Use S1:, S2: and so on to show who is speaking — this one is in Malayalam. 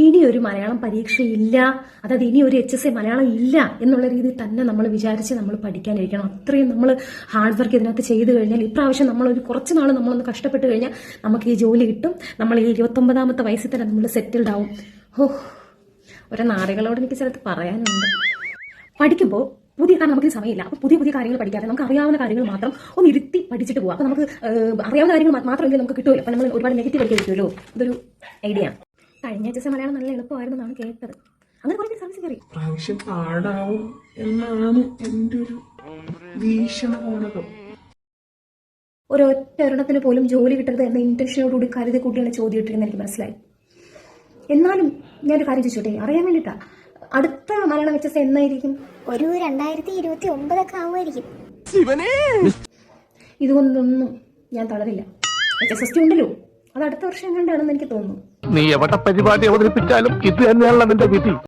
S1: ഇനി ഒരു മലയാളം പരീക്ഷയില്ല, അതായത് ഇനി ഒരു HSA മലയാളം ഇല്ല എന്നുള്ള രീതിയിൽ തന്നെ നമ്മൾ വിചാരിച്ച് നമ്മൾ പഠിക്കാനിരിക്കണം. അത്രയും നമ്മൾ ഹാർഡ് വർക്ക് ഇതിനകത്ത് ചെയ്തു കഴിഞ്ഞാൽ ഇപ്രാവശ്യം നമ്മളൊരു കുറച്ച് നാൾ നമ്മളൊന്ന് കഷ്ടപ്പെട്ട് കഴിഞ്ഞാൽ നമുക്ക് ഈ ജോലി കിട്ടും. നമ്മൾ ഈ 29ാമത്തെ വയസ്സിൽ തന്നെ നമ്മൾ സെറ്റിൽഡ് ആവും. ഒരു നാറികളോട് എനിക്ക് ചിലത് പറയാനുണ്ട്. പഠിക്കുമ്പോൾ കാരണം നമുക്ക് സമയമില്ല. അപ്പോൾ പുതിയ പുതിയ കാര്യങ്ങൾ പഠിക്കാതെ നമുക്ക് അറിയാവുന്ന കാര്യങ്ങൾ മാത്രം ഒന്ന് ഇരുത്തി പഠിച്ചിട്ട് പോകാം. അപ്പോൾ നമുക്ക് അറിയാവുന്ന കാര്യങ്ങൾ മാത്രമല്ലേ നമുക്ക് കിട്ടുമല്ലോ. അപ്പോൾ നമ്മൾ ഒരുപാട് നെഗറ്റീവ് പഠിക്കാൻ പറ്റുമല്ലോ. ഇതൊരു ഐഡിയ ആണ്. കഴിഞ്ഞ HSA മലയാളം നല്ല എളുപ്പമായിരുന്നെന്നാണ് കേട്ടത്. അങ്ങനെ കുറേ സർവീസ് കയറി
S2: പ്രാവശ്യം പാടാവും എന്നാണ് എൻ്റെ ഒരു വീക്ഷണകോണകം.
S1: ഒരൊറ്റ ഒരെണ്ണത്തിന് പോലും ജോലി കിട്ടരുത് എന്ന ഇന്റൻഷനോടുകൂടി കരുതി കൂട്ടിയാണ് ചോദ്യം ഇട്ടിരുന്നത് എനിക്ക് മനസ്സിലായി. എന്നാലും ഞാനൊരു കാര്യം ചോദിച്ചോട്ടെ, അറിയാൻ വേണ്ടിയിട്ടാ, അടുത്ത മലയാളം HSA എന്നായിരിക്കും?
S3: ഒരു 2029 ആവുമായിരിക്കും.
S1: ഇതുകൊണ്ടൊന്നും ഞാൻ തളരില്ല. HSS ഉണ്ടല്ലോ, അത് അടുത്ത വർഷം എങ്ങാണ്ടാണെന്ന് എനിക്ക് തോന്നുന്നു.
S4: നീ എവിടെ പരിപാടി അവതരിപ്പിച്ചാലും ഇത് തന്നെയാണല്ലോ നിന്റെ വിധി.